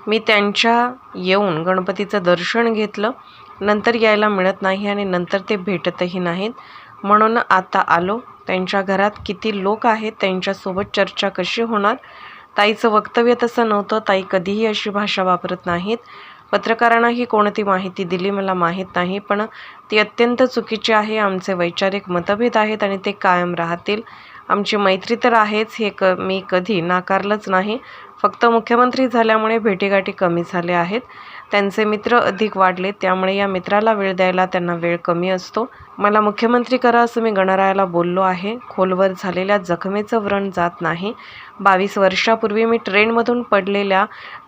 मी त्यांच्या येऊन गणपतीचं दर्शन घेतलं, नंतर यायला मिळत नाही आणि नंतर ते भेटतही नाहीत. म्हणून आता आलो. त्यांच्या घरात किती लोक आहेत, त्यांच्यासोबत चर्चा कशी होणार. ताईचं वक्तव्य तसं नव्हतं. ताई कधीही अशी भाषा वापरत नाहीत. पत्रकारांनाही कोणती माहिती दिली मला माहीत नाही, पण ती अत्यंत चुकीची आहे. आमचे वैचारिक मतभेद आहेत आणि ते कायम राहतील. आमची मैत्री तर आहेच, हे मी कधी नाकारलंच नाही. फक्त मुख्यमंत्री झाल्यामुळे भेटीगाठी कमी झाल्या आहेत. त्यांचे मित्र अधिक वाढले, त्यामुळे या मित्राला वेळ द्यायला त्यांना वेळ कमी असतो. मला मुख्यमंत्री करा असं मी गणरायाला बोललो आहे. खोलवर झालेल्या जखमेचं व्रण जात नाही. 22 वर्षापूर्वी मी ट्रेनमधून पडलेल्या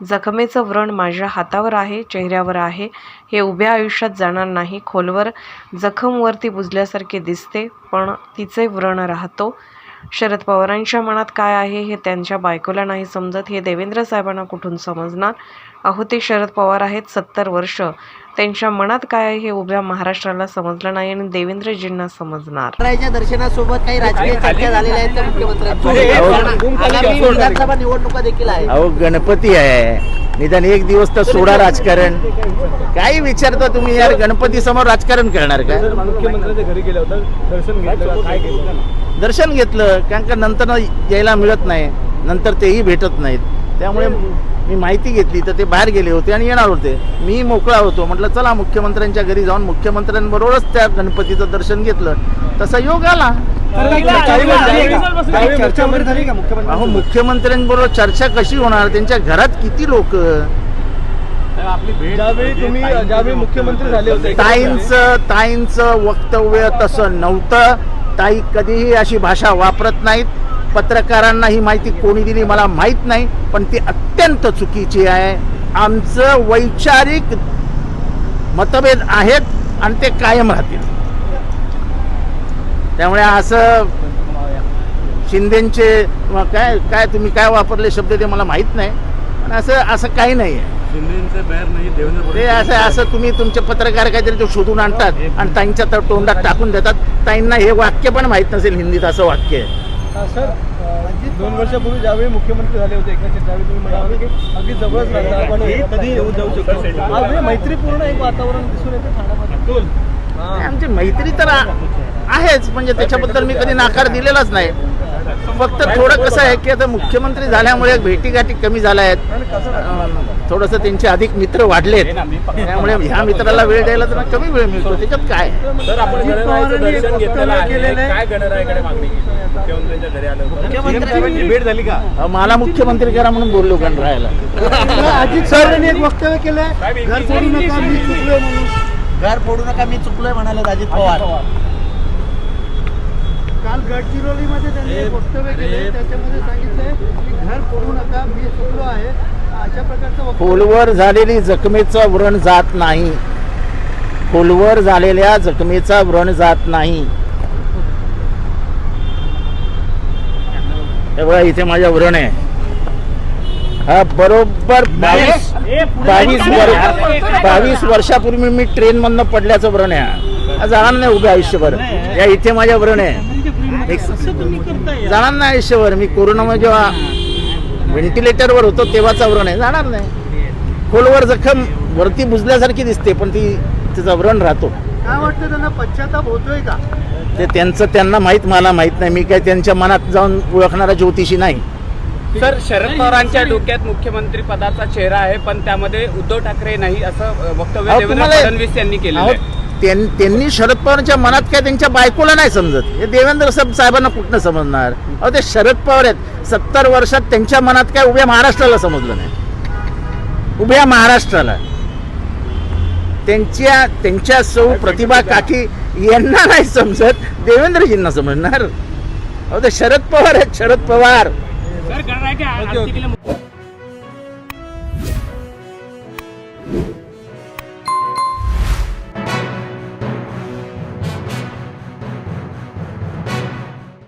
जखमेचं व्रण माझ्या हातावर आहे, चेहऱ्यावर आहे. हे उभ्या आयुष्यात जाणार नाही. खोलवर जखम वरती बुजल्यासारखे दिसते, पण तिचे व्रण राहतो. शरद पवारांच्या मनात काय आहे हे त्यांच्या बायकोला नाही समजत. हे देवेंद्र साहेबांना कुठून समजणार. अहो, ते शरद पवार आहेत 70 वर्ष. त्यांच्या मनात काय आहे हे उभ्या महाराष्ट्राला समजलं नाही आणि देवेंद्रजींना समजणार. दर्शनासोबत काही राजकीय चर्चा झालेल्या आहेत त्या मुख्यमंत्र्यांची. विधानसभा निवडणुका देखील आहे. अहो, गणपती आहे, निदान एक दिवस तर सोडा राजकारण. काही विचारता तुम्ही यार, गणपती समोर राजकारण करणार का? मुख्यमंत्र्यांच्या घरी गेले होते, दर्शन घेतलं, काय केलं? दर्शन घेतलं, कारण का नंतर यायला मिळत नाही, नंतर तेही भेटत नाहीत. त्यामुळे मी माहिती घेतली तर ते बाहेर गेले होते आणि येणार होते. मी मोकळा होतो, म्हटलं चला मुख्यमंत्र्यांच्या घरी जाऊन मुख्यमंत्र्यांबरोबरच त्या गणपतीचं दर्शन घेतलं. तसा योग आला. अहो, मुख्यमंत्र्यांबरोबर चर्चा कशी होणार? त्यांच्या घरात किती लोक. ज्यावेळी मुख्यमंत्री झाले होते, ताईंचं वक्तव्य तसं नव्हतं. ताई कधीही अशी भाषा वापरत नाहीत. पत्रकारांना ही माहिती कोणी दिली मला माहीत नाही, पण ती अत्यंत चुकीची आहे. आमचं वैचारिक मतभेद आहेत आणि ते कायम राहतील. त्यामुळे असं शिंदेचे काय काय तुम्ही काय वापरले शब्द ते मला माहीत नाही, पण असं काही नाही आहे. ते असं तुम्ही तुमचे पत्रकार काहीतरी ते शोधून आणतात आणि ताईंच्या तोंडात टाकून देतात. ताईंना हे वाक्य पण माहीत नसेल हिंदीत, असं वाक्य आहे. सर, 2 वर्षापूर्वी ज्यावेळी मुख्यमंत्री झाले होते एकनाथ शिंदे, त्यावेळी तुम्ही म्हणाले की अगदी जवळच राहतात, आपण कधी येऊन जाऊ शकतो. आज मैत्रीपूर्ण एक वातावरण दिसून येते ठाण्यामध्ये. आमची मैत्री तर आहेच, म्हणजे त्याच्याबद्दल मी कधी नाकार दिलेलाच नाही. फक्त थोडं कसं आहे की आता मुख्यमंत्री झाल्यामुळे भेटीगाठी कमी झाल्या आहेत. थोडंसं त्यांचे अधिक मित्र वाढलेत, त्यामुळे ह्या मित्राला वेळ द्यायला तर कमी वेळ मिळतो. त्याच्यात काय. भेट झाली का? मला मुख्यमंत्री करा म्हणून बोललो गणरायाला. अजित पवारांनी एक वक्तव्य केलंय, घर फोडू नका मी चुकलोय म्हणून. घर फोडू नका मी चुकलोय म्हणाले अजित पवार. काल गडचिरोलीमध्ये त्यांनी एक वक्तव्य केले, त्याच्यामध्ये सांगितलंय की घर फोडू नका मी चुकलो आहे. अशा प्रकारचं खोलवर झालेली जखमेचं व्रण जात नाही. खोलवर झालेल्या जखमेचा व्रण जात नाही. हे बघा, इथे माझ्या व्रण आहे. हा बरोबर 22 वर्षापूर्वी मी ट्रेन मधनं पडल्याचं व्रण आहे. जाणार नाही उभे आयुष्यभर. या इथे माझ्या व्रण आहे. जाणार नाही आयुष्यभर. मी कोरोनामध्ये जेव्हा व्हेंटिलेटरवर होतो तेव्हाचा व्रण आहे, जाणार नाही. खोलवर जखम वरती बुजल्यासारखी दिसते, पण तिचा व्रण राहतो. काय वाटतं, त्यांना पश्चाताप होतोय का? ते त्यांना माहीत, मला माहीत नाही. मी काय त्यांच्या मनात जाऊन ओळखणारा ज्योतिषी नाही. सर, शरद पवारांच्या डोक्यात मुख्यमंत्री पदाचा चेहरा आहे, पण त्यामध्ये उद्धव ठाकरे नाही असं वक्तव्य देवेंद्र फडणवीस यांनी केलं आहे. त्यांनी शरद पवारांच्या मनात काय त्यांच्या बायकोला नाही समजत. हे देवेंद्र साहेबांना कुठनं समजणार? अहो, ते शरद पवार आहेत. 70 वर्षात त्यांच्या मनात काय उभ्या महाराष्ट्राला समजलं नाही. उभ्या महाराष्ट्राला त्यांच्या सौ प्रतिभा काकी यांना नाही समजत, देवेंद्रजींना समजणार. अहो, ते शरद पवार आहेत, शरद पवार.